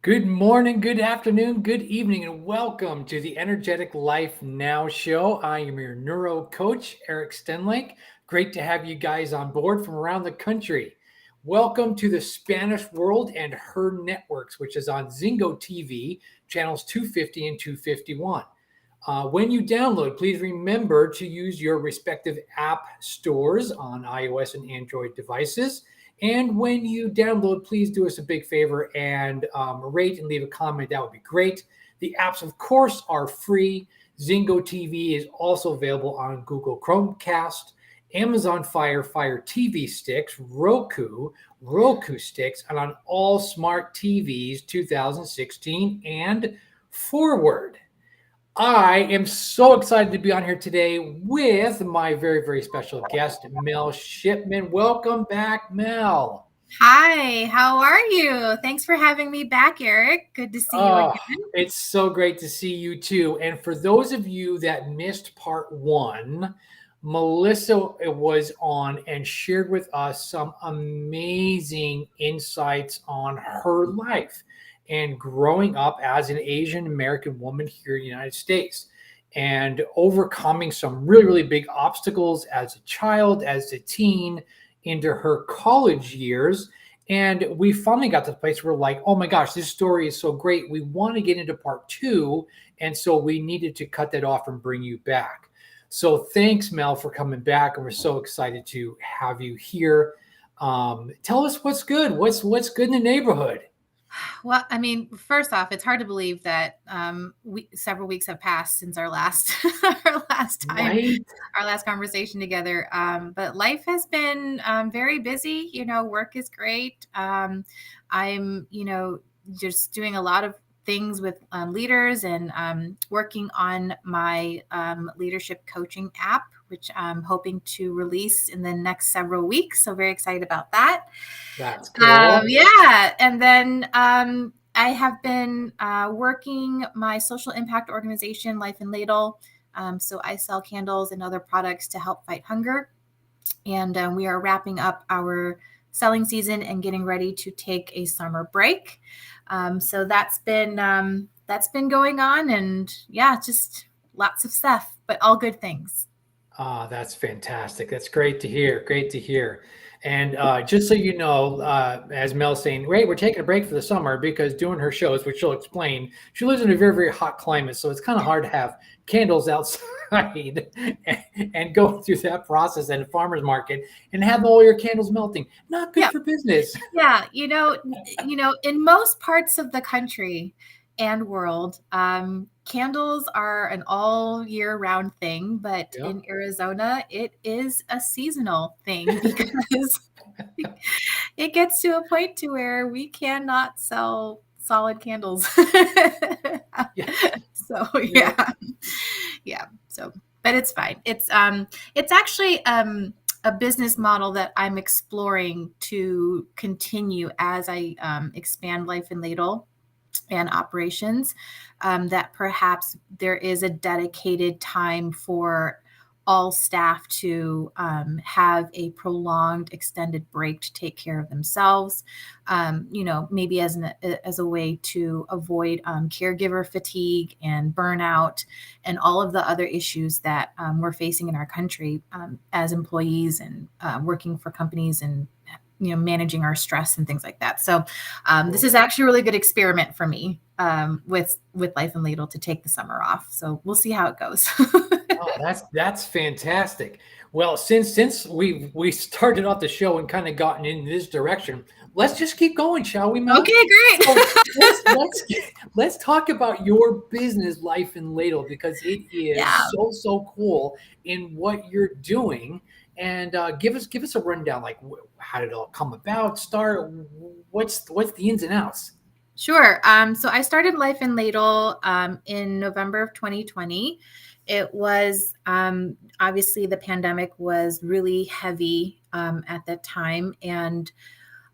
Good morning, good afternoon, good evening, and welcome to the Energetic Life Now show. I am your neuro coach, Eric Stenlake. Great to have you guys on board from around the country. Welcome to the Spanish World and H.E.R Networks, which is on Zingo TV, channels 250 and 251. When you download, please remember to use your respective app stores on iOS and Android devices. And when you download, please do us a big favor and rate and leave a comment. That would be great. The apps, of course, are free. Zingo TV is also available on Google Chromecast, Amazon Fire TV sticks, Roku sticks, and on all smart TVs 2016 and forward. I am so excited to be on here today with my very, very special guest, Mel Shipman. Welcome back, Mel. Hi, how are you? Thanks for having me back, Eric. Good to see you Oh, again. it's so great to see you too. And for those of you that missed part one, Melissa was on and shared with us some amazing insights on her life and growing up as an Asian American woman here in the United States and overcoming some really, really big obstacles as a child, as a teen, into her college years. And we finally got to the place where we're like, oh my gosh, this story is so great. We want to get into part two. And so we needed to cut that off and bring you back. So thanks, Mel, for coming back. And we're so excited to have you here. Tell us what's good. What's good in the neighborhood? Well, I mean, first off, it's hard to believe that several weeks have passed since our last Right? our last conversation together. But life has been very busy. Work is great. I'm, just doing a lot of things with leaders and working on my leadership coaching app, which I'm hoping to release in the next several weeks. So very excited about that. That's cool. Yeah. And then I have been working my social impact organization, Life and Ladle. So I sell candles and other products to help fight hunger. And we are wrapping up our selling season and getting ready to take a summer break. So that's been going on, and yeah, just lots of stuff, but all good things. That's fantastic. That's great to hear. Great to hear. And just so you know, as Mel's saying, great, we're taking a break for the summer because doing her shows, which she'll explain, she lives in a very, very hot climate. So it's kind of hard to have candles outside and go through that process at a farmer's market and have all your candles melting. Not good Yeah. for business. Yeah, in most parts of the country and world, candles are an all year round thing, but Yeah. in Arizona, it is a seasonal thing because it gets to a point to where we cannot sell solid candles. Yeah. So Yeah. yeah. So, but it's fine. It's actually a business model that I'm exploring to continue as I expand Life and Ladle and operations. That perhaps there is a dedicated time for all staff to have a prolonged extended break to take care of themselves, maybe as a way to avoid caregiver fatigue and burnout and all of the other issues that we're facing in our country as employees and working for companies and managing our stress and things like that. So this is actually a really good experiment for me with Life and Ladle to take the summer off. So we'll see how it goes. Oh, that's fantastic. Well, since we started off the show and kind of gotten in this direction, let's just keep going, shall we, Mel? Okay, great. So let's talk about your business, Life and Ladle, because it Yeah. is so cool in what you're doing. And give us a rundown, like how did it all come about? Start. What's the ins and outs? Sure. So I started Life and Ladle in November of 2020. It was obviously the pandemic was really heavy at that time, and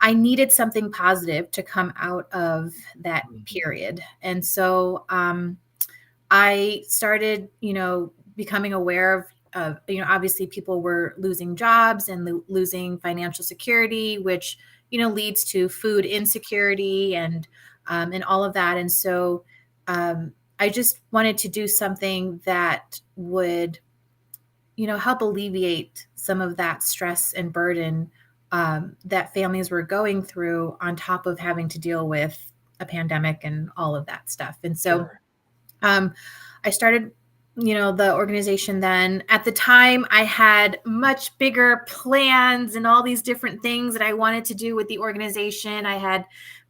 I needed something positive to come out of that period. And so I started, becoming aware of, obviously people were losing jobs and losing financial security, which, leads to food insecurity and and all of that. And so I just wanted to do something that would, help alleviate some of that stress and burden that families were going through on top of having to deal with a pandemic and all of that stuff. And so Sure. I started, the organization then. At the time, I had much bigger plans and all these different things that I wanted to do with the organization. I had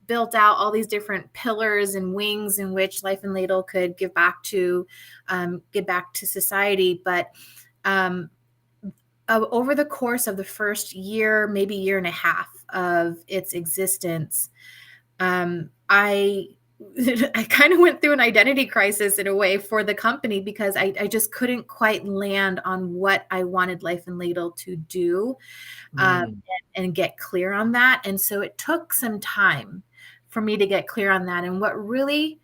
built out all these different pillars and wings in which Life and Ladle could give back to society. But over the course of the first year, maybe year and a half of its existence, I I kind of went through an identity crisis in a way for the company, because I just couldn't quite land on what I wanted Life and Ladle to do, um, Mm. and get clear on that. And so it took some time for me to get clear on that. And what really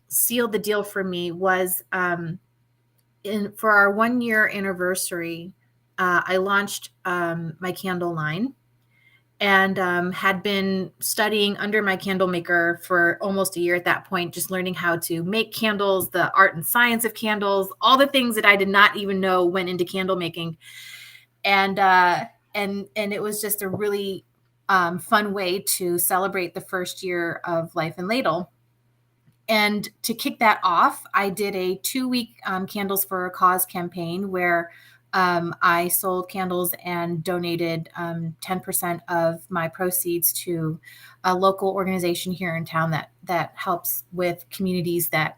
sealed the deal for me was for our 1 year anniversary, I launched my candle line, and had been studying under my candle maker for almost a year at that point, just learning how to make candles, the art and science of candles, all the things that I did not even know went into candle making. And it was just a really fun way to celebrate the first year of Life and Ladle. And to kick that off, I did a 2-week Candles for a Cause campaign where I sold candles and donated 10% of my proceeds to a local organization here in town that helps with communities that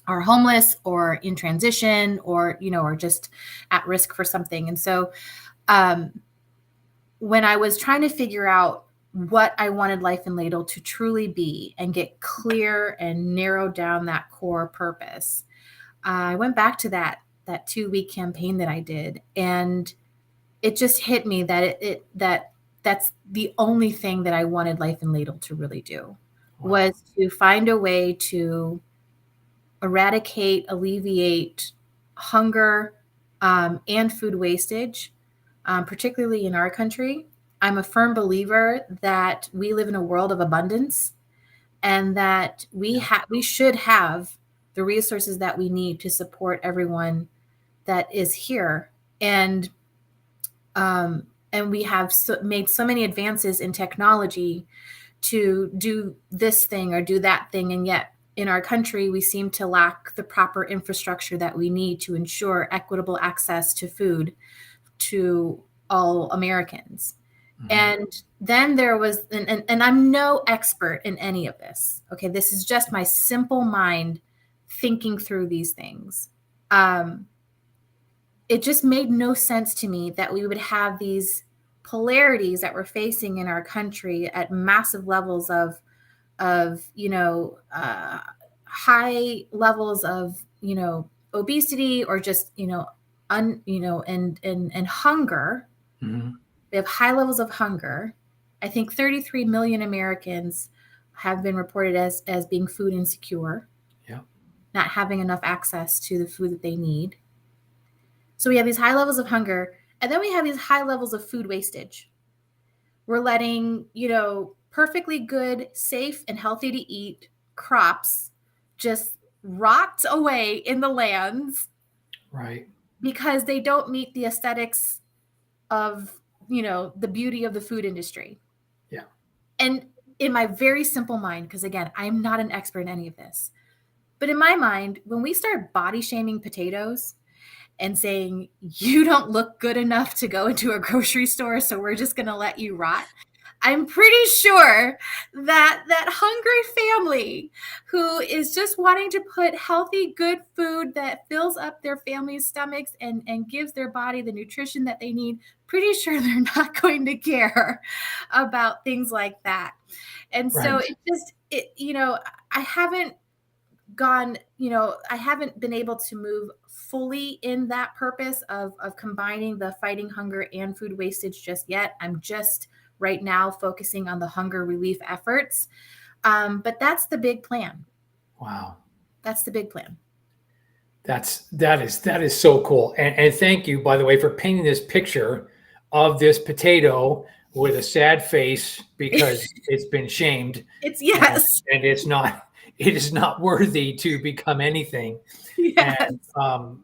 are homeless or in transition, or or just at risk for something. And so um, when I was trying to figure out what I wanted Life and Ladle to truly be and get clear and narrow down that core purpose, I went back to that 2-week campaign that I did, and it just hit me that that's the only thing that I wanted Life and Ladle to really do, Wow. was to find a way to eradicate, alleviate hunger and food wastage, particularly in our country. I'm a firm believer that we live in a world of abundance, and that Yeah. we should have the resources that we need to support everyone that is here. And we have made so many advances in technology to do this thing or do that thing, and yet in our country we seem to lack the proper infrastructure that we need to ensure equitable access to food to all Americans. Mhm. And then there was, and I'm no expert in any of this. Okay, this is just my simple mind thinking through these things. Um, it just made no sense to me that we would have these polarities that we're facing in our country at massive levels of high levels of obesity, or just and hunger. Mhm. We have high levels of hunger. I think 33 million Americans have been reported as being food insecure, Yeah. not having enough access to the food that they need. So we have these high levels of hunger, and then we have these high levels of food wastage. We're letting, perfectly good, safe, and healthy to eat crops just rot away in the lands Right. because they don't meet the aesthetics of, the beauty of the food industry. Yeah. And in my very simple mind, because again, I'm not an expert in any of this, but in my mind, when we start body shaming potatoes and saying, you don't look good enough to go into a grocery store, so we're just going to let you rot, I'm pretty sure that hungry family who is just wanting to put healthy, good food that fills up their family's stomachs and gives their body the nutrition that they need, pretty sure they're not going to care about things like that. And so Right. I haven't I haven't been able to move fully in that purpose of combining the fighting hunger and food wastage just yet. I'm just right now focusing on the hunger relief efforts. But that's the big plan. Wow. That's the big plan. That is so cool. And thank you, by the way, for painting this picture of this potato with a sad face because it's been shamed, It's and, yes. and it is not worthy to become anything. And Yes.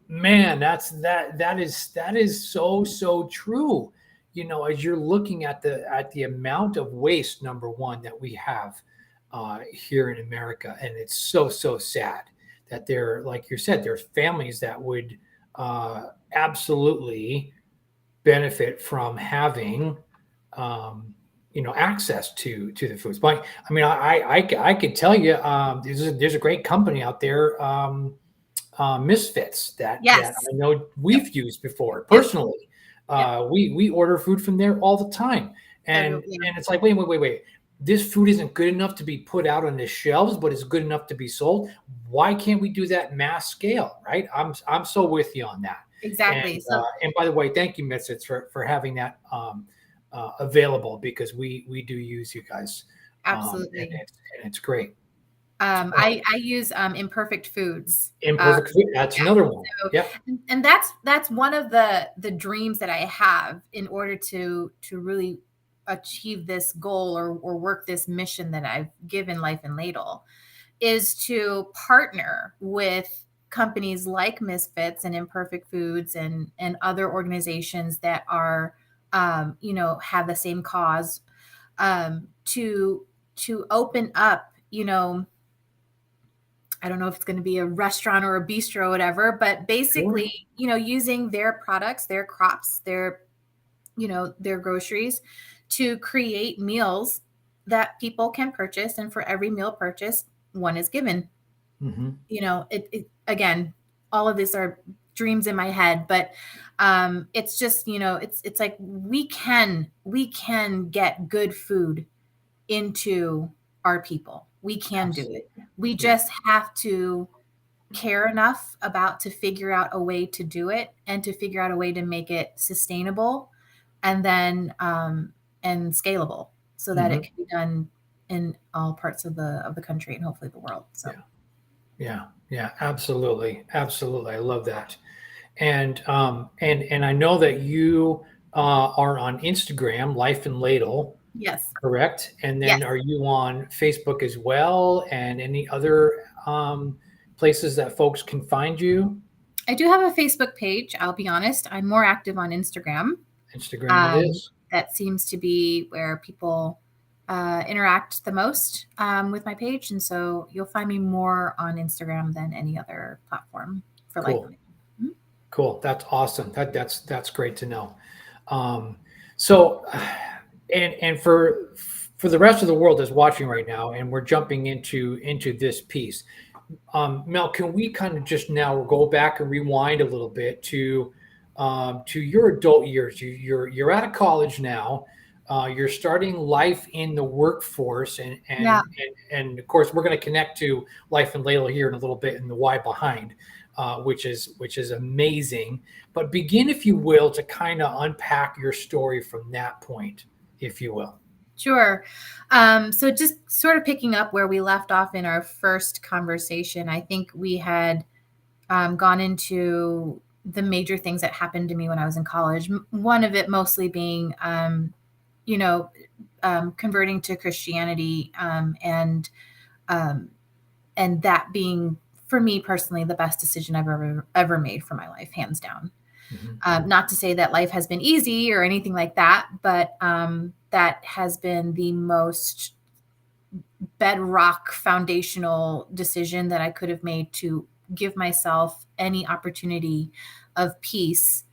man, that is so true. As you're looking at the amount of waste, number one, that we have here in America, and it's so sad that there, like you said, there's families that would absolutely benefit from having access to the foods. But I mean, I could tell you, there's a great company out there, Misfits, that Yes. I know Yep. we've used before Yep. personally. Yep. We order food from there all the time, Every, and yeah. and it's like, wait. This food isn't good enough to be put out on the shelves, but it's good enough to be sold. Why can't we do that mass scale, right? I'm so with you on that. And Exactly. So and by the way, thank you, Misfits, for having that available, because we do use you guys, and absolutely. it's great. I use imperfect foods. Imperfect food. That's Yeah. another one. So, Yeah. and that's one of the dreams that I have in order to really achieve this goal or work this mission that I've given Life and Ladle, is to partner with companies like Misfits and Imperfect Foods and other organizations that are have the same cause, to open up, I don't know if it's going to be a restaurant or a bistro or whatever, but Sure. basically, using their products, their crops, their groceries to create meals that people can purchase. And for every meal purchased, one is given. Hmm. It again, all of these are dreams in my head, but it's just, it's like we can get good food into our people. We can do it. Absolutely. We Yeah. just have to care enough about to figure out a way to do it and to figure out a way to make it sustainable and then and scalable so that it Hmm. can be done in all parts of the country and hopefully the world. So Yeah. Yeah. Absolutely. I love that. And I know that you are on Instagram, Life and Ladle, yes. correct? And Yes. then are you on Facebook as well, and any other places that folks can find you? I do have a Facebook page. I'll be honest. I'm more active on Instagram. Instagram it is. That seems to be where people interact the most with my page. And so you'll find me more on Instagram than any other platform for Life Cool. and Leisure. Cool. That's awesome. That's great to know. Um, so, and for the rest of the world that's watching right now, and we're jumping into this piece. Mel, can we kind of just now go back and rewind a little bit to your adult years? You're out of college now. You're starting life in the workforce, Yeah. and of course, we're going to connect to Life and Layla here in a little bit, and the why behind, which is amazing. But begin, if you will, to kind of unpack your story from that point, if you will. Sure. So just sort of picking up where we left off in our first conversation, I think we had gone into the major things that happened to me when I was in college. One of it mostly being, you know, converting to Christianity, um, and that being for me personally the best decision I've ever made for my life, hands down. Hmm. Not to say that life has been easy or anything like that, but that has been the most bedrock foundational decision that I could have made to give myself any opportunity of peace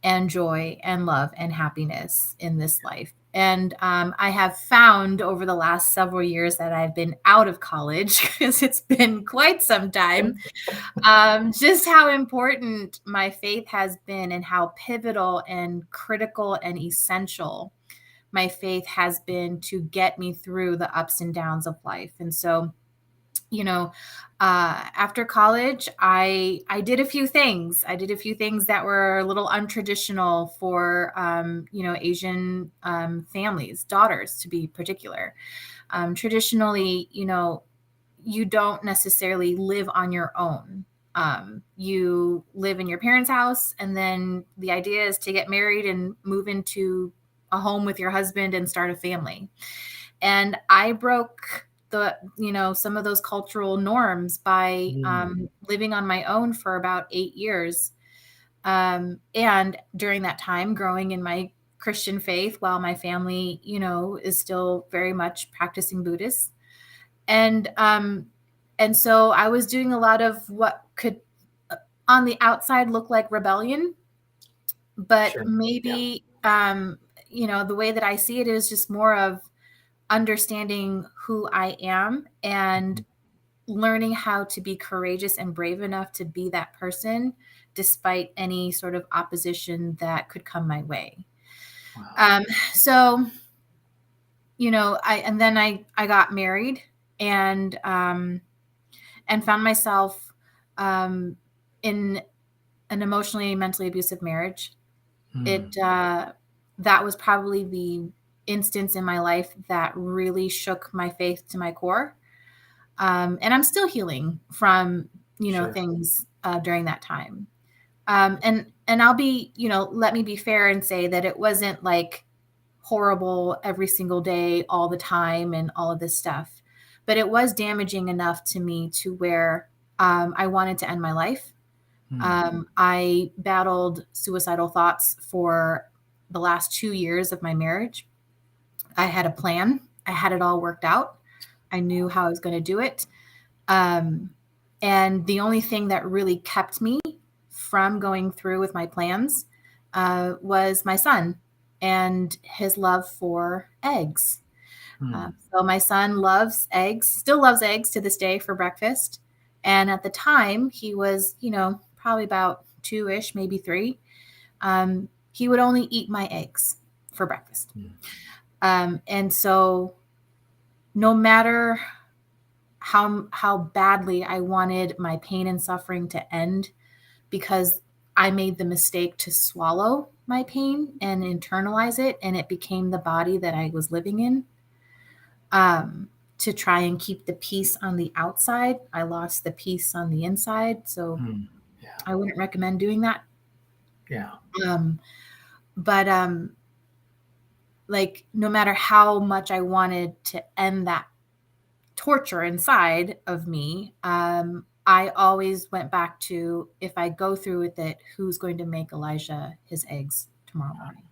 and joy and love and happiness in this life. And I have found over the last several years that I've been out of college, because it's been quite some time, just how important my faith has been and how pivotal and critical and essential my faith has been to get me through the ups and downs of life. And so, after college, I did a few things. I did a few things that were a little untraditional for Asian families, daughters to be particular. Traditionally, you don't necessarily live on your own. You live in your parents' house, and then the idea is to get married and move into a home with your husband and start a family. And I broke some of those cultural norms by living on my own for about 8 years. And during that time, growing in my Christian faith while my family, is still very much practicing Buddhist. And so I was doing a lot of what could on the outside look like rebellion, but Sure. maybe, the way that I see it is just more of understanding who I am and learning how to be courageous and brave enough to be that person despite any sort of opposition that could come my way. Wow. So, I got married and found myself in an emotionally, mentally abusive marriage. That was probably the instance in my life that really shook my faith to my core. And I'm still healing from, Sure. things during that time. And I'll be, let me be fair and say that it wasn't like horrible every single day, all the time, and all of this stuff. But it was damaging enough to me to where I wanted to end my life. I battled suicidal thoughts for the last 2 years of my marriage. I had a plan. I had it all worked out. I knew how I was going to do it. And the only thing that really kept me from going through with my plans was my son and his love for eggs. So my son loves eggs, still loves eggs to this day for breakfast. And at the time, he was, probably about 2-ish, maybe 3. He would only eat my eggs for breakfast. And so no matter how badly I wanted my pain and suffering to end, because I made the mistake to swallow my pain and internalize it, and it became the body that I was living in, to try and keep the peace on the outside. I lost the peace on the inside. So I wouldn't recommend doing that. Yeah. But like, no matter how much I wanted to end that torture inside of me, I always went back to, if I go through with it, who's going to make Elijah his eggs tomorrow morning?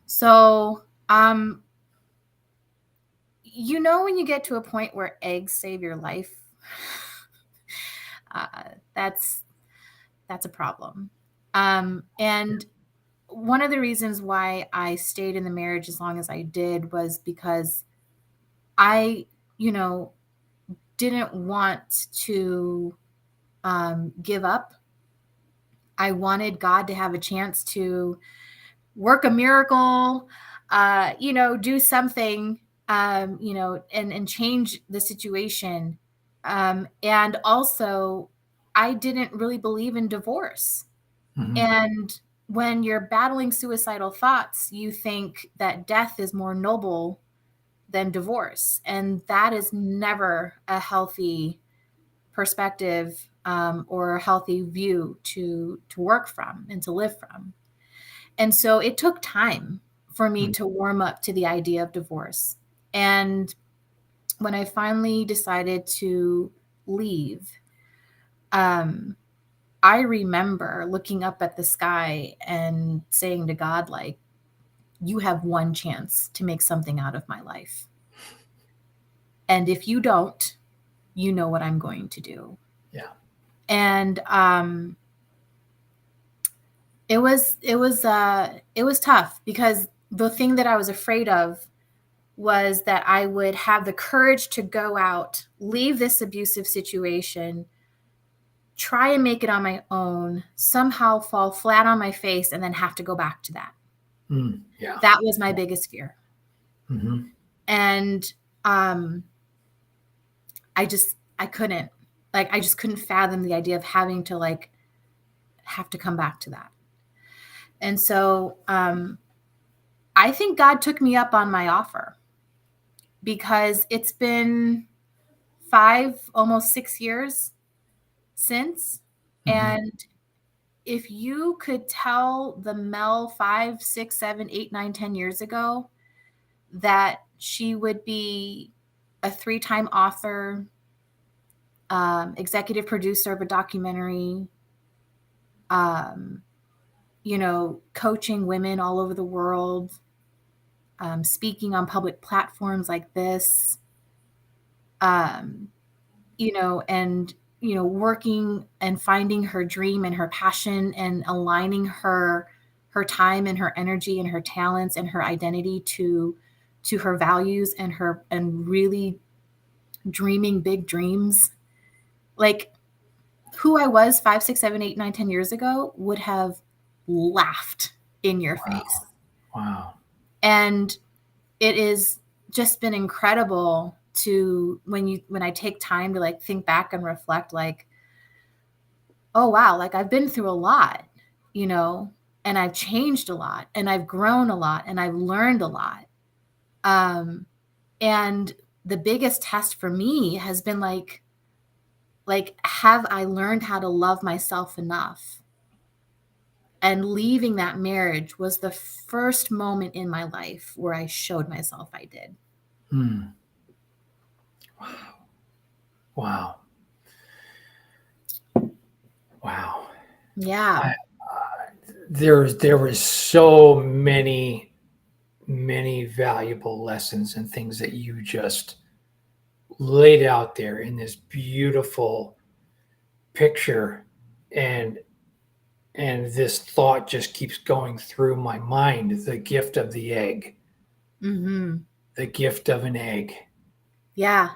So, when you get to a point where eggs save your life, that's a problem. And one of the reasons why I stayed in the marriage as long as I did was because I, didn't want to give up. I wanted God to have a chance to work a miracle, do something, and change the situation. And also, I didn't really believe in divorce. And when you're battling suicidal thoughts, you think that death is more noble than divorce. And that is never a healthy perspective, or a healthy view to work from and to live from. And so it took time for me to warm up to the idea of divorce. And when I finally decided to leave, I remember looking up at the sky and saying to God, like, you have one chance to make something out of my life. And if you don't, you know what I'm going to do. Yeah. And it was tough, because the thing that I was afraid of was that I would have the courage to go out, leave this abusive situation, try and make it on my own, somehow fall flat on my face, and then have to go back to that. Yeah. That was my biggest fear. And I just couldn't fathom the idea of having to have to come back to that. And so I think God took me up on my offer, because it's been 5, almost 6 years since. And if you could tell the Mel 5, 6, 7, 8, 9, 10 years ago that she would be a 3-time author, executive producer of a documentary, coaching women all over the world, speaking on public platforms like this, and working and finding her dream and her passion and aligning her time and her energy and her talents and her identity to her values and really dreaming big dreams. Like, who I was 5, 6, 7, 8, 9, 10 years ago would have laughed in your face. Wow. And it is just been incredible to when I take time to like think back and reflect, like, oh wow, like I've been through a lot, and I've changed a lot and I've grown a lot and I've learned a lot. And the biggest test for me has been like, have I learned how to love myself enough? And leaving that marriage was the first moment in my life where I showed myself I did. Wow. Wow. Yeah. There was so many valuable lessons and things that you just laid out there in this beautiful picture, and this thought just keeps going through my mind: the gift of the egg. Mm-hmm. The gift of an egg. Yeah.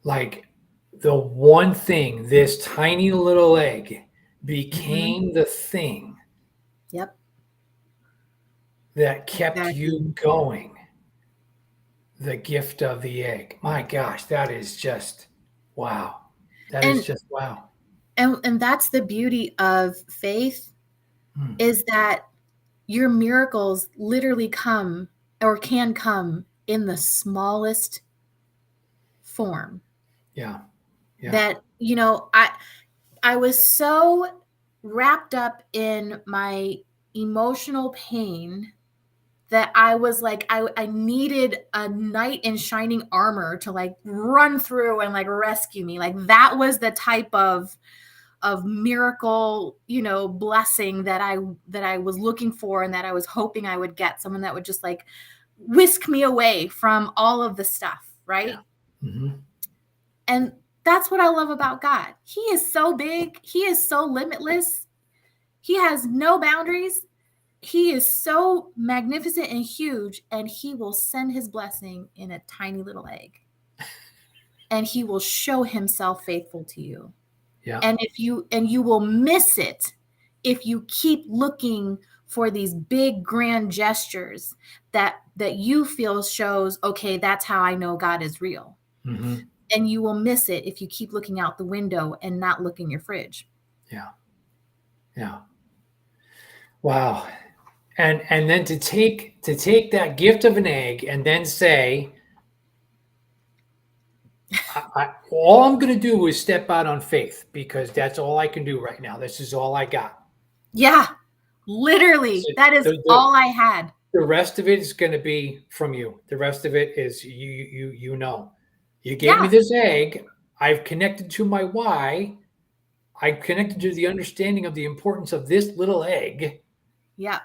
Like, the one thing, this tiny little egg became the thing Yep. that kept you Exactly. going. The gift of the egg. My gosh, that is just wow. That is And just wow. and that's the beauty of faith, Hmm. is that your miracles literally come or can come in the smallest form. Yeah. Yeah. That, I was so wrapped up in my emotional pain that I was like, I needed a knight in shining armor to like run through and like rescue me. Like, that was the type of miracle, blessing that I was looking for and that I was hoping I would get. Someone that would just like whisk me away from all of the stuff, Yeah. right? Mm-hmm. And that's what I love about God. He is so big, he is so limitless, he has no boundaries. He is so magnificent and huge, and he will send his blessing in a tiny little egg. And he will show himself faithful to you. Yeah. And you will miss it if you keep looking for these big grand gestures that you feel shows, okay, that's how I know God is real. Mm-hmm. And you will miss it if you keep looking out the window and not look in your fridge. Yeah. Yeah. Wow. And then to take that gift of an egg and then say, all I'm going to do is step out on faith, because that's all I can do right now. This is all I got. Yeah, literally, that is all I had. The rest of it is going to be from you. The rest of it is you know. You gave me Yeah, this egg. I've connected to my why. I've connected to the understanding of the importance of this little egg. yeah,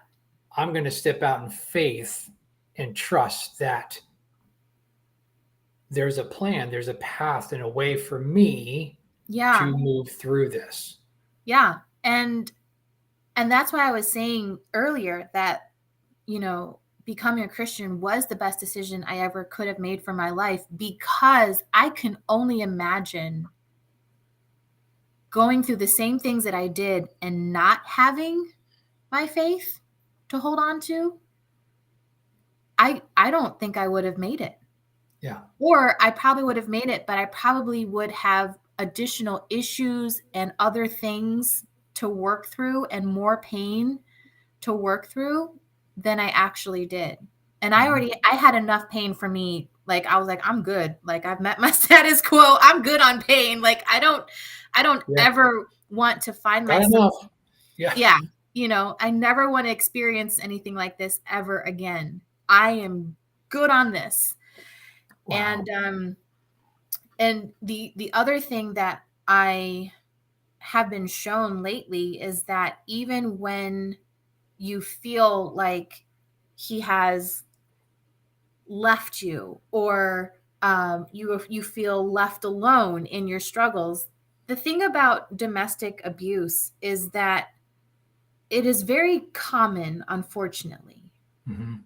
I'm going to step out in faith and trust that there's a plan, there's a path, and a way for me yeah, to move through this. yeah. And that's why I was saying earlier that, becoming a Christian was the best decision I ever could have made for my life, because I can only imagine going through the same things that I did and not having my faith to hold on to. I don't think I would have made it. Yeah. Or I probably would have made it, but I probably would have additional issues and other things to work through and more pain to work through than I actually did. And I had enough pain for me. Like, I was like, I'm good. Like, I've met my status quo. I'm good on pain. Like, I don't Yeah. ever want to find Got myself enough. Yeah. Yeah, I never want to experience anything like this ever again. I am good on this. Wow. And the other thing that I have been shown lately is that even when you feel like he has left you, or you feel left alone in your struggles, the thing about domestic abuse is that it is very common, unfortunately, Hmm.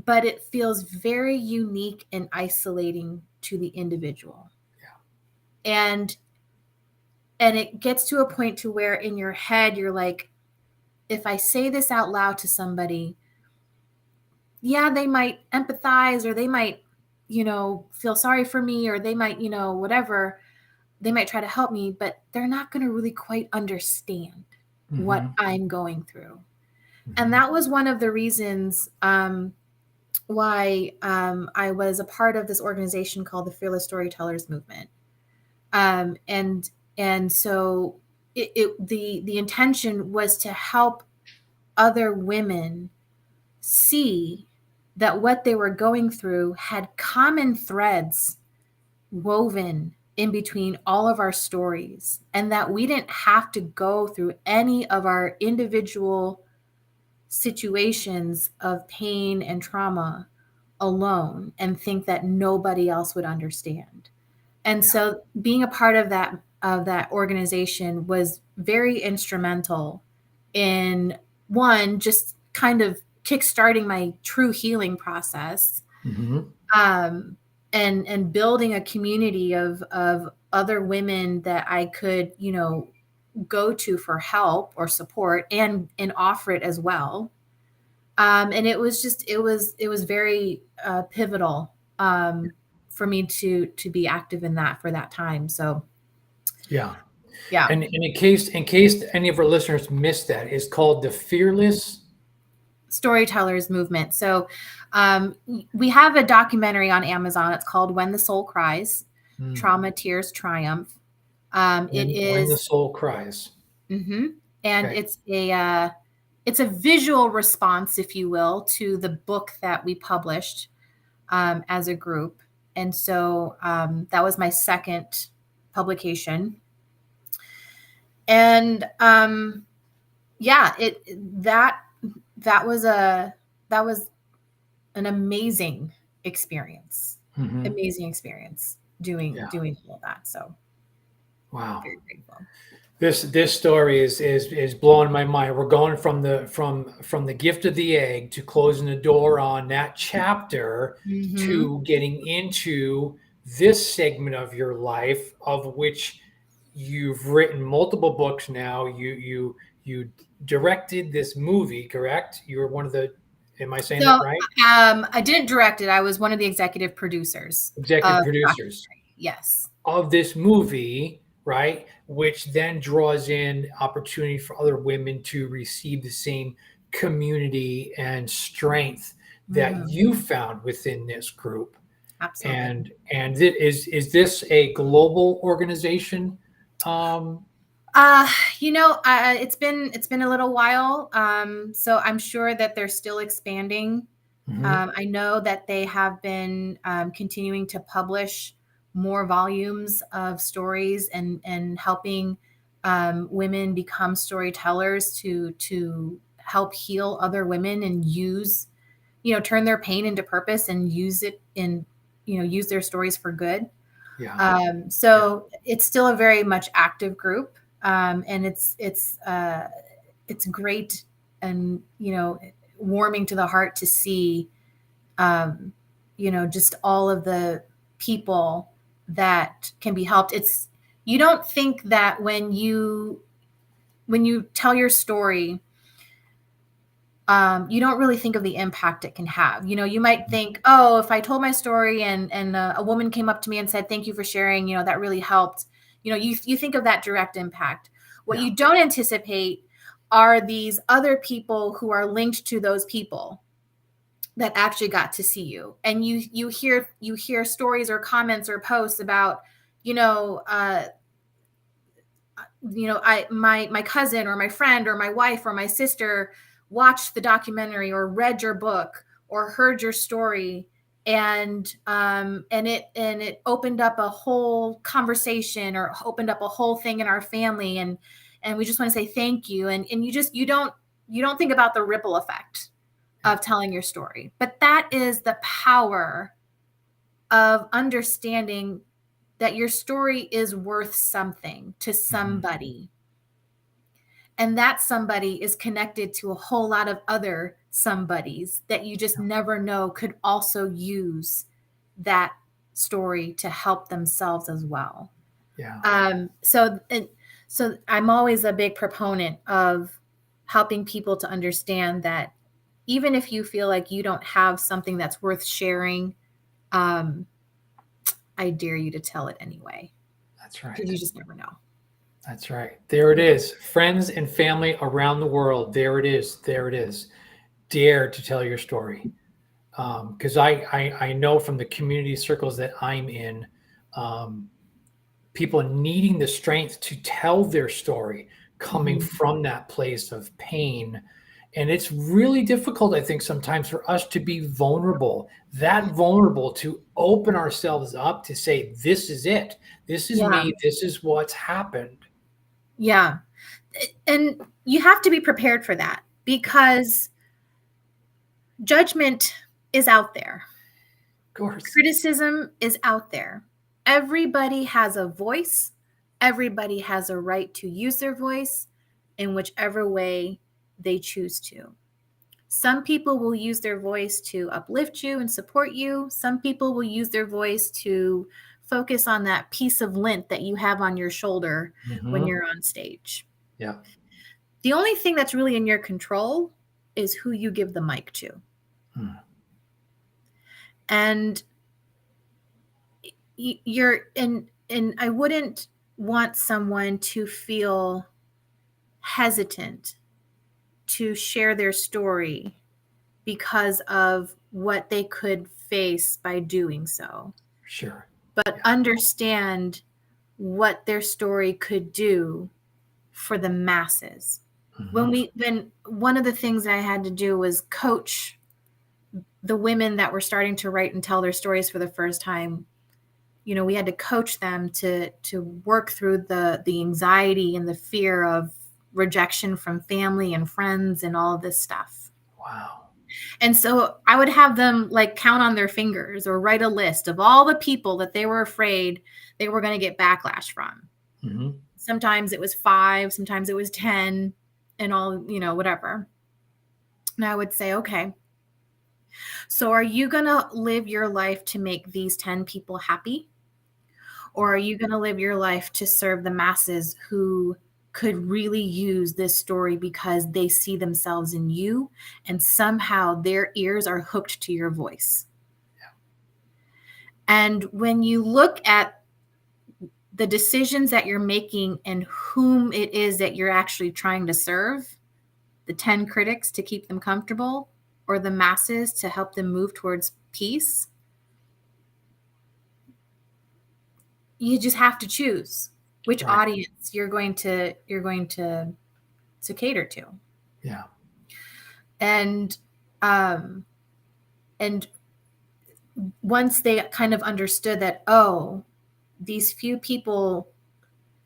but it feels very unique and isolating to the individual. Yeah. And it gets to a point to where in your head you're like, if I say this out loud to somebody, yeah, they might empathize, or they might, feel sorry for me, or they might, whatever, they might try to help me, but they're not going to really quite understand what Hmm. I'm going through. And Hmm. that was one of the reasons why I was a part of this organization called the Fearless Storytellers Movement. And so the intention was to help other women see that what they were going through had common threads woven in between all of our stories, and that we didn't have to go through any of our individual situations of pain and trauma alone and think that nobody else would understand. And Yeah. so being a part of that organization was very instrumental in, one, just kind of kickstarting my true healing process, Hmm. um, and building a community of other women that I could, go to for help or support, and offer it as well. And it was very pivotal, for me to be active in that for that time. So Yeah. yeah. And in case any of our listeners missed that, it's called the Fearless. Storytellers movement. So we have a documentary on Amazon. It's called When the Soul Cries: Hmm. Trauma, Tears, Triumph. It When the is, soul cries. mhm. And Okay. it's a visual response, if you will, to the book that we published as a group. And so that was my second publication. And yeah, it that was a that was an Hmm. amazing experience doing Yeah. doing all that. So Wow. very grateful. This story is blowing my mind. We're going from the gift of the egg to closing the door on that chapter Hmm. to getting into this segment of your life, of which you've written multiple books now. You directed this movie, correct? You were one of the. Am I saying So that right? I didn't direct it. I was one of the executive producers Executive of the producers documentary. Yes. of this movie, right? Which then draws in opportunity for other women to receive the same community and strength that Hmm. you found within this group. Absolutely. And is this a global organization? Um, Uh, it's been a little while. So I'm sure that they're still expanding. mhm. I know that they have been continuing to publish more volumes of stories, and helping women become storytellers to help heal other women, and turn their pain into purpose, and use their stories for good. Yeah, yeah, So it's still a very much active group, and it's great, and warming to the heart to see, um, just all of the people that can be helped. You don't think that when you tell your story, you don't really think of the impact it can have. You might think, oh, if I told my story, and a woman came up to me and said, "Thank you for sharing," that really helped. You think of that direct impact. What yeah, you don't anticipate are these other people who are linked to those people that actually got to see you, and you hear stories or comments or posts about, you know uh, my cousin or my friend or my wife or my sister watched the documentary or read your book or heard your story, and it opened up a whole conversation or opened up a whole thing in our family, and we just want to say thank you, and you don't think about the ripple effect of telling your story. But that is the power of understanding that your story is worth something to somebody. And that somebody is connected to a whole lot of other somebodies that you just never know could also use that story to help themselves as well. Yeah. So I'm always a big proponent of helping people to understand that even if you feel like you don't have something that's worth sharing, I dare you to tell it anyway. That's right. Because you just never know. That's right. There it is. Friends and family around the world. There it is. There it is. Dare to tell your story. Because I know from the community circles that I'm in, people needing the strength to tell their story coming from that place of pain. And it's really difficult, I think, sometimes for us to be vulnerable, that vulnerable to open ourselves up to say, this is it. This is Yeah. me. This is what's happened. Yeah. And you have to be prepared for that because judgment is out there. Of course. Criticism is out there. Everybody has a voice. Everybody has a right to use their voice in whichever way they choose to. Some people will use their voice to uplift you and support you. Some people will use their voice to focus on that piece of lint that you have on your shoulder when you're on stage. Yeah. The only thing that's really in your control is who you give the mic to. And and I wouldn't want someone to feel hesitant to share their story because of what they could face by doing so. Sure. But understand what their story could do for the masses. When one of the things that I had to do was coach the women that were starting to write and tell their stories for the first time. We had to coach them to work through the anxiety and the fear of rejection from family and friends and all of this stuff. Wow. And so I would have them like count on their fingers or write a list of all the people that they were afraid they were going to get backlash from. Sometimes it was 5, sometimes it was 10, and all, whatever. And I would say, okay, so are you going to live your life to make these 10 people happy? Or are you going to live your life to serve the masses who could really use this story because they see themselves in you and somehow their ears are hooked to your voice? And when you look at the decisions that you're making and whom it is that you're actually trying to serve, the 10 critics to keep them comfortable or the masses to help them move towards peace, you just have to choose which audience you're going to cater to. Yeah. And once they kind of understood that, oh, these few people,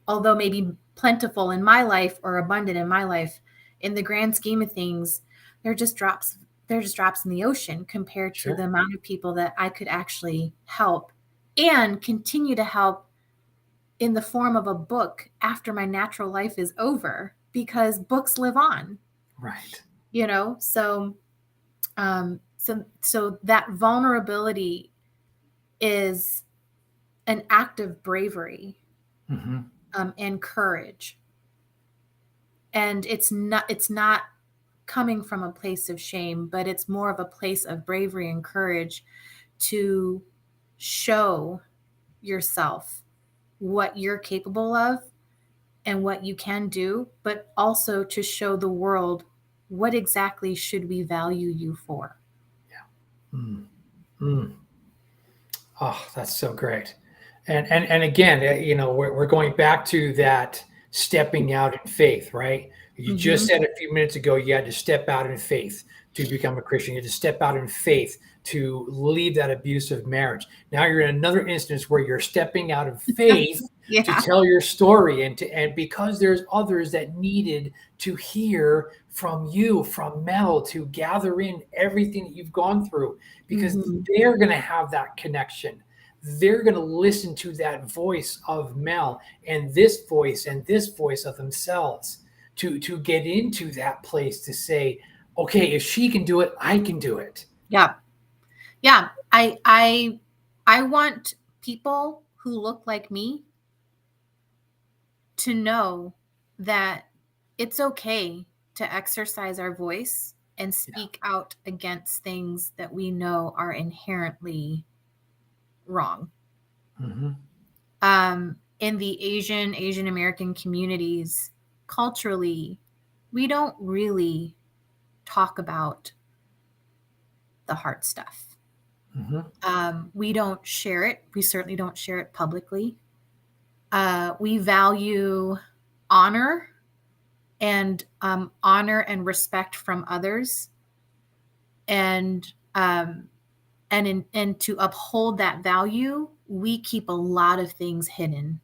although maybe plentiful in my life or abundant in my life, in the grand scheme of things, they're just drops in the ocean compared to the amount of people that I could actually help and continue to help in the form of a book after my natural life is over, because books live on. Right. So that vulnerability is an act of bravery and courage. And it's not coming from a place of shame, but it's more of a place of bravery and courage to show yourself what you're capable of and what you can do, but also to show the world what exactly should we value you for. Oh, that's so great. And again, we're going back to that stepping out in faith, right? You just Mm-hmm. said a few minutes ago you had to step out in faith to become a Christian. You had to step out in faith to leave that abusive marriage. Now you're in another instance where you're stepping out of faith to Yeah. tell your story, and because there's others that needed to hear from you, from Mel, to gather in everything that you've gone through, because Mm-hmm. they're going to have that connection. They're going to listen to that voice of Mel and this voice of themselves to get into that place to say, okay, if she can do it, I can do it. Yeah. Yeah. I want people who look like me to know that it's okay to exercise our voice and Yeah. speak out against things that we know are inherently wrong. Mm-hmm. In the Asian American communities, culturally, we don't really talk about the hard stuff. Mm-hmm. We don't share it. We certainly don't share it publicly. We value honor and respect from others, and and to uphold that value, we keep a lot of things hidden,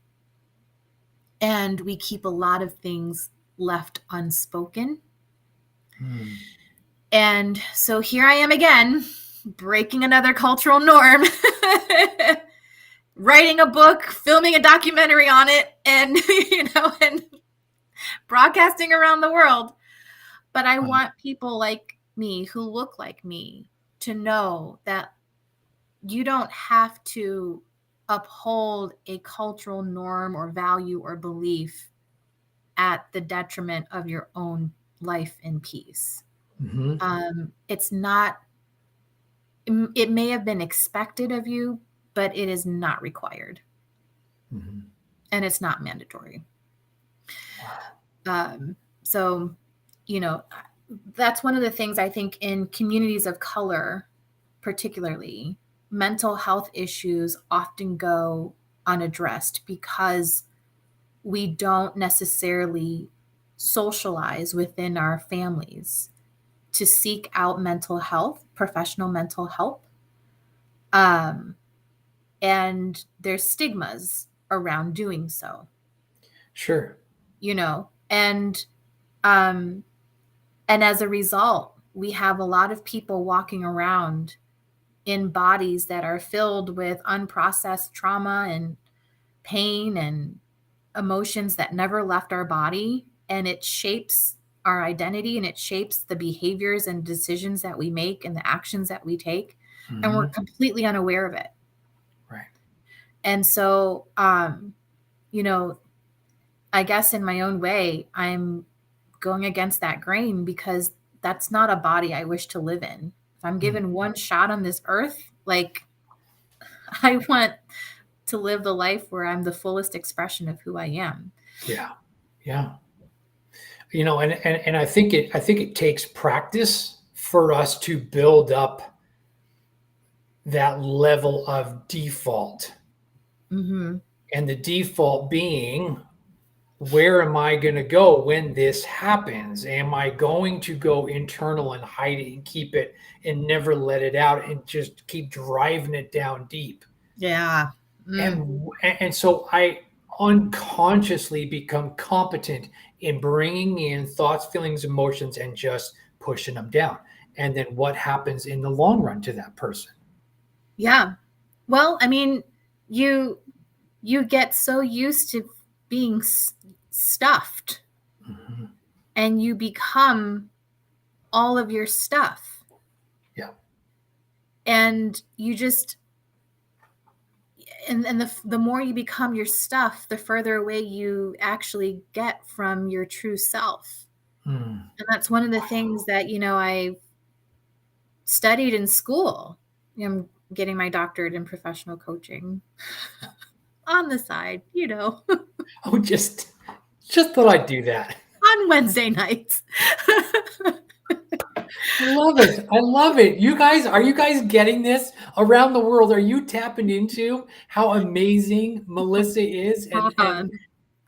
and we keep a lot of things left unspoken. Mm. And so here I am again, breaking another cultural norm, writing a book, filming a documentary on it, and and broadcasting around the world. But I Wow. want people like me who look like me to know that you don't have to uphold a cultural norm or value or belief at the detriment of your own life and peace. Mm-hmm. It's not, it may have been expected of you, but it is not required, Mm-hmm. and it's not mandatory. Wow. So, that's one of the things I think in communities of color, particularly, mental health issues often go unaddressed because we don't necessarily socialize within our families to seek out mental health, professional mental help. Um, and there's stigmas around doing so, Sure. and um, and as a result, we have a lot of people walking around in bodies that are filled with unprocessed trauma and pain and emotions that never left our body, and it shapes our identity, and it shapes the behaviors and decisions that we make and the actions that we take, and we're Mm-hmm. completely unaware of it. Right. And so you know I guess in my own way, I'm going against that grain because that's not a body I wish to live in. If I'm Mm. given one shot on this earth, like, I want to live the life where I'm the fullest expression of who I am. Yeah. Yeah. And I think it takes practice for us to build up that level of default. Mm-hmm. And the default being, where am I going to go when this happens? Am I going to go internal and hide it and keep it and never let it out and just keep driving it down deep? Yeah. Mm. And so I unconsciously become competent in bringing in thoughts, feelings, emotions, and just pushing them down. And then what happens in the long run to that person? Yeah. Well, I mean, you you get so used to being stuffed, Mm-hmm. and you become all of your stuff, Yeah. and you just and the more you become your stuff, the further away you actually get from your true self. Mm. And that's one of the things that I studied in school. I'm getting my doctorate in professional coaching on the side, Oh, just thought I'd do that. on Wednesday nights. I love it. I love it. Are you guys getting this around the world? Are you tapping into how amazing Melissa is? And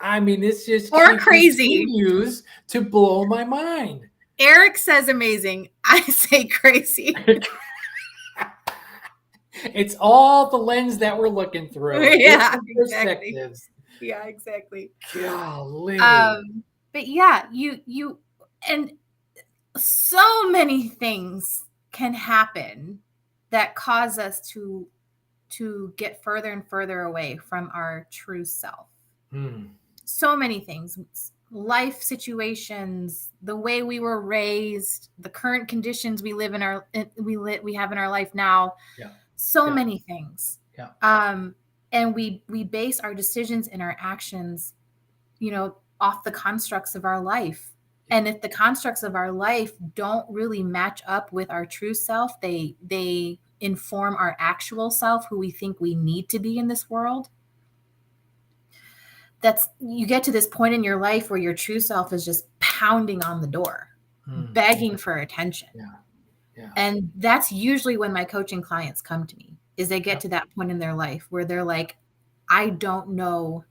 I mean, this just Or crazy. continues to blow my mind. Eric says amazing. I say crazy. It's all the lens that we're looking through. Yeah, Different exactly. perspectives. Yeah, exactly. Golly. But yeah, you and so many things can happen that cause us to get further and further away from our true self. So many things, life situations, the way we were raised, the current conditions we have in our life now. Yeah. So many things. Yeah. And we base our decisions and our actions, off the constructs of our life. And if the constructs of our life don't really match up with our true self, they inform our actual self, who we think we need to be in this world. You get to this point in your life where your true self is just pounding on the door, begging for attention. Yeah. And that's usually when my coaching clients come to me, is they get to that point in their life where they're like, I don't know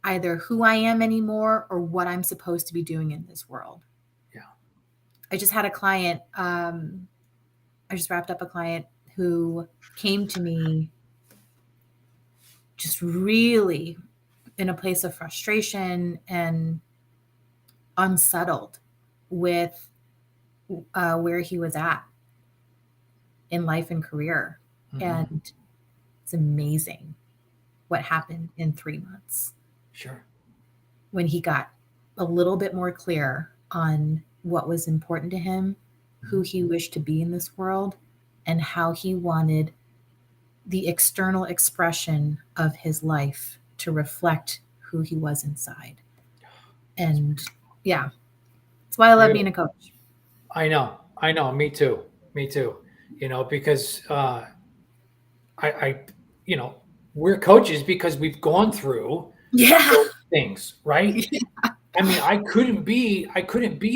either who I am anymore or what I'm supposed to be doing in this world. Yeah. I just had a client, I just wrapped up a client who came to me just really in a place of frustration and unsettled with where he was at in life and career. And it's amazing what happened in 3 months. Sure. When he got a little bit more clear on what was important to him, who he wished to be in this world, and how he wanted the external expression of his life to reflect who he was inside. And yeah, that's why I love being a coach. I know. Me too. Because we're coaches because we've gone through those things, right? Yeah. I mean, I couldn't be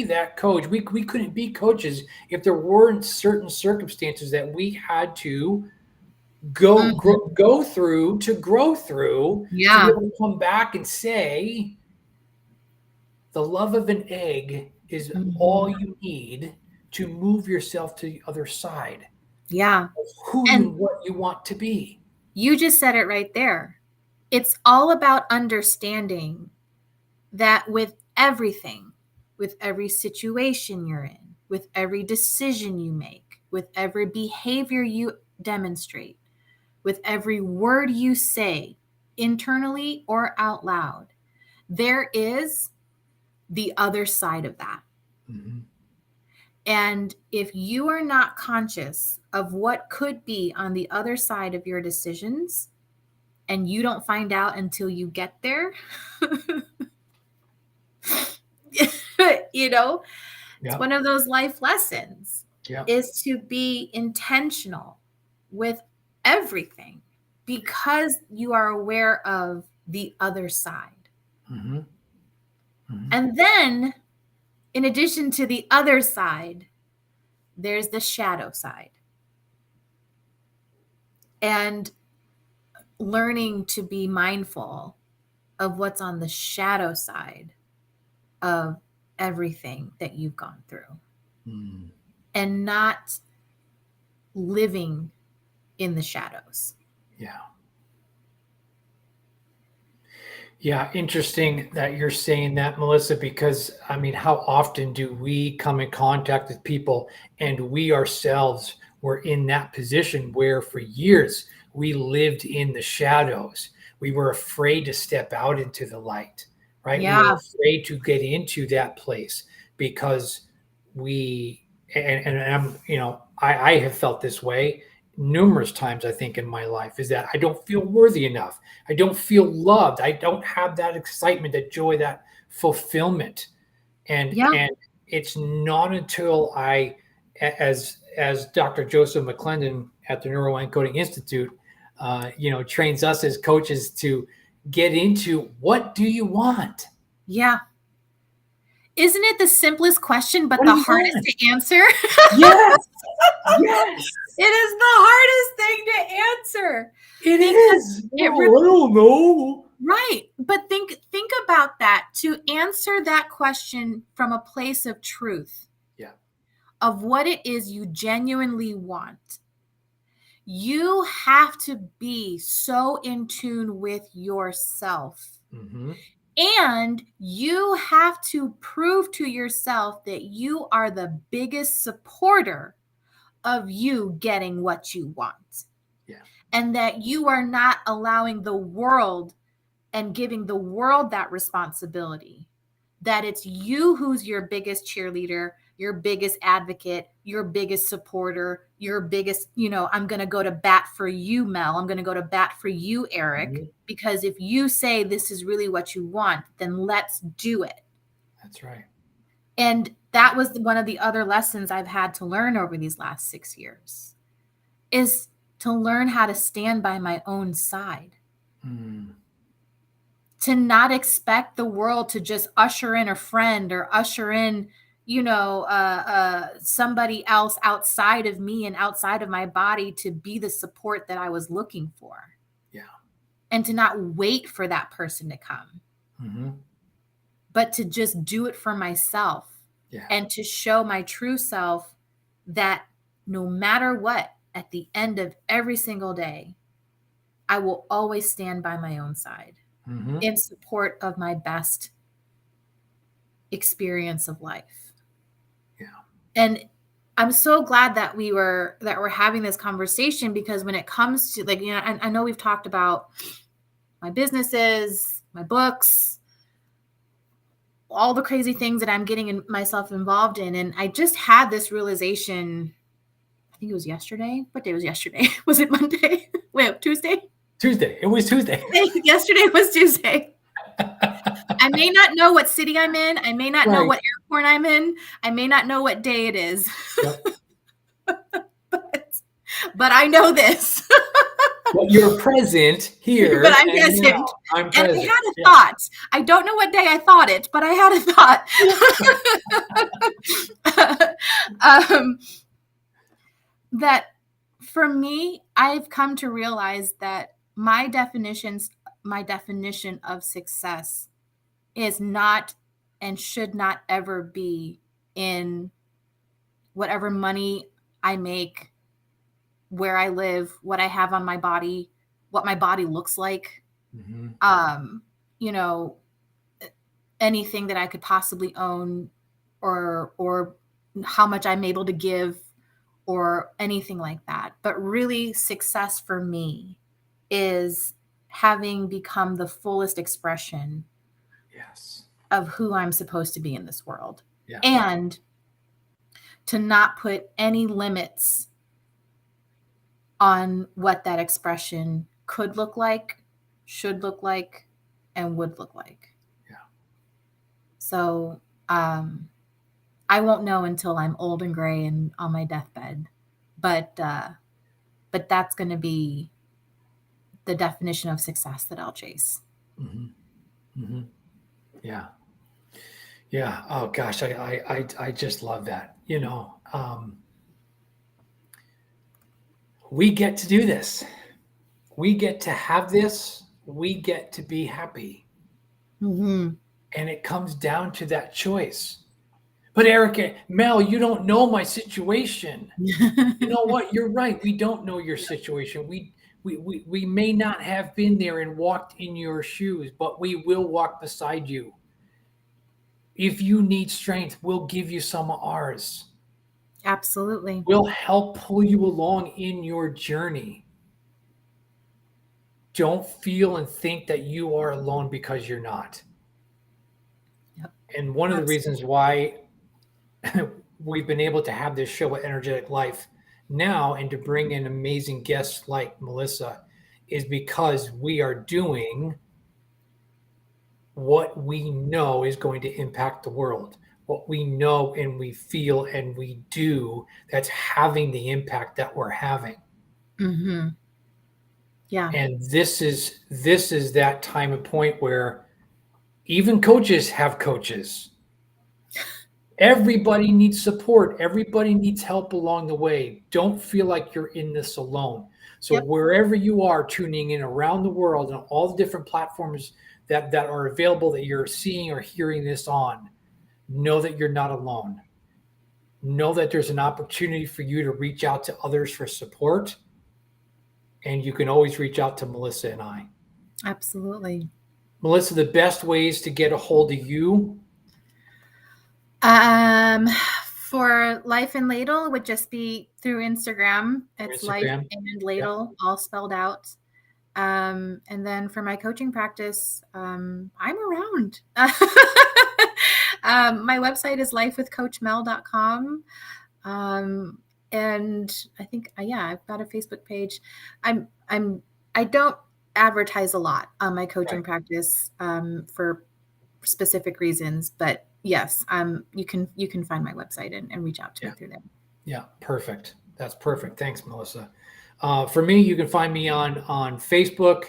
that coach. We couldn't be coaches if there weren't certain circumstances that we had to go through to grow through to be able to come back and say, the love of an egg is all you need to move yourself to the other side. Yeah. Of who and what you want to be. You just said it right there. It's all about understanding that with everything, with every situation you're in, with every decision you make, with every behavior you demonstrate, with every word you say, internally or out loud, there is the other side of that. And if you are not conscious of what could be on the other side of your decisions, and you don't find out until you get there, it's one of those life lessons, is to be intentional with everything because you are aware of the other side. And then, in addition to the other side, there's the shadow side. And learning to be mindful of what's on the shadow side of everything that you've gone through. And not living in the shadows. Yeah, interesting that you're saying that, Melissa, because I mean, how often do we come in contact with people and we ourselves were in that position where for years we lived in the shadows. We were afraid to step out into the light, right? We were afraid to get into that place because I have felt this way numerous times, I think, in my life, is that I don't feel worthy enough. I don't feel loved. I don't have that excitement, that joy, that fulfillment. And it's not until I, as Dr. Joseph McClendon at the Neuroencoding Institute, trains us as coaches to get into, what do you want? Yeah. Isn't it the simplest question, but the hardest to answer? Yes. Yes. It is the hardest thing to answer. It is. I don't know. Right. But think about that. To answer that question from a place of truth, Yeah. of what it is you genuinely want, you have to be so in tune with yourself. Mm-hmm. And you have to prove to yourself that you are the biggest supporter of you getting what you want. Yeah. And that you are not allowing the world and giving the world that responsibility. That it's you who's your biggest cheerleader, your biggest advocate, your biggest supporter, your biggest, I'm going to go to bat for you, Mel. I'm going to go to bat for you, Eric, Mm-hmm. because if you say this is really what you want, then let's do it. That's right. And that was one of the other lessons I've had to learn over these last 6 years, is to learn how to stand by my own side. Mm. To not expect the world to just usher in a friend or usher in, somebody else outside of me and outside of my body to be the support that I was looking for. Yeah. And to not wait for that person to come, Mm-hmm. but to just do it for myself. Yeah. And to show my true self that no matter what, at the end of every single day, I will always stand by my own side. Mm-hmm. In support of my best experience of life. Yeah. And I'm so glad that we're having this conversation, because when it comes to, I know we've talked about my businesses, my books, all the crazy things that I'm getting myself involved in. And I just had this realization, I think it was yesterday. What day was yesterday? Was it Monday? Wait, Tuesday? Tuesday. It was Tuesday. Yesterday was Tuesday. I may not know what city I'm in. I may not know Right. what airport I'm in. I may not know what day it is. Yep. but I know this. But you're present here But I'm and present. now. I'm And I present. had a Yeah. thought. I don't know what day I thought it, but I had a thought. That for me, I've come to realize that my definition of success is not and should not ever be in whatever money I make, where I live, what I have on my body, what my body looks like, Mm-hmm. you know, anything that I could possibly own, or how much I'm able to give, or anything like that. But really, success for me is having become the fullest expression Yes. of who I'm supposed to be in this world. Yeah. And to not put any limits on what that expression could look like, should look like, and would look like. Yeah. So I won't know until I'm old and gray and on my deathbed, but that's going to be the definition of success that I'll chase. Mm-hmm. Mm-hmm. Yeah. Yeah. Oh gosh, I just love that. We get to do this. We get to have this. We get to be happy. Mm-hmm. And it comes down to that choice. But Erica, Mel, you don't know my situation. You know what? You're right. We don't know your situation. We may not have been there and walked in your shoes, but we will walk beside you. If you need strength, we'll give you some of ours. Absolutely. We'll help pull you along in your journey. Don't feel and think that you are alone, because you're not. Yep. And one of the Absolutely. reasons why we've been able to have this show at Energetic Life now, and to bring in amazing guests like Melissa, is because we are doing what we know is going to impact the world. What we know and we feel and we do, that's having the impact that we're having. Mm-hmm. Yeah. And this is that time and point where even coaches have coaches. Everybody needs support. Everybody needs help along the way. Don't feel like you're in this alone. So Yep. wherever you are tuning in around the world and all the different platforms that are available that you're seeing or hearing this on, know that you're not alone. Know that there's an opportunity for you to reach out to others for support. And you can always reach out to Melissa and I. Absolutely. Melissa, the best ways to get a hold of you? For Life and Ladle would just be through Instagram. It's Life Instagram. and Ladle, all spelled out. And then for my coaching practice, I'm around. My website is lifewithcoachmel.com. And I think, yeah, I've got a Facebook page. I don't advertise a lot on my coaching practice for specific reasons, but yes, you can find my website and reach out to me through there. Yeah, perfect. That's perfect. Thanks, Melissa. For me, you can find me on Facebook,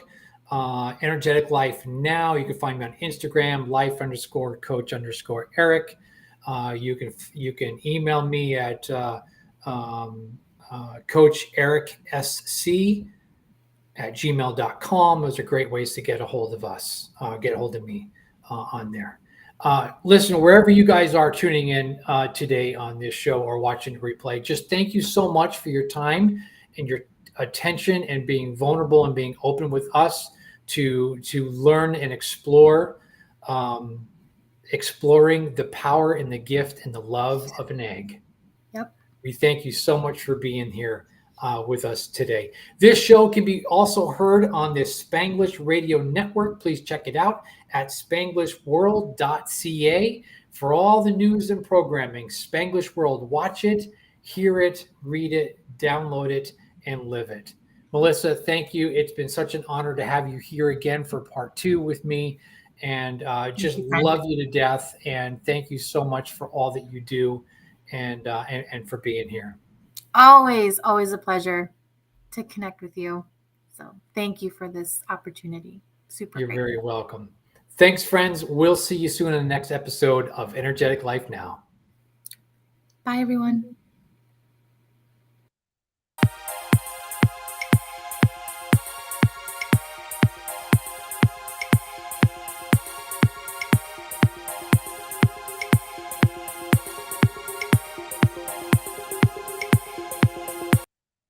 Energetic Life Now. You can find me on Instagram, life_coach_Eric. You can email me at Coach Eric SC at gmail.com. Those are great ways to get a hold of us, get a hold of me on there. Listen, wherever you guys are tuning in today on this show or watching the replay, just thank you so much for your time and your attention and being vulnerable and being open with us to learn and explore, exploring the power and the gift and the love of an egg. Yep. We thank you so much for being here with us today. This show can be also heard on the Spanglish Radio Network. Please check it out at spanglishworld.ca for all the news and programming. Spanglish World, watch it, hear it, read it, download it, and live it. Melissa, thank you. It's been such an honor to have you here again for part 2 with me, and just love you to death. And thank you so much for all that you do and for being here. Always a pleasure to connect with you. So thank you for this opportunity. Super You're grateful. very welcome. Thanks, friends. We'll see you soon in the next episode of Energetic Life Now. Bye, everyone.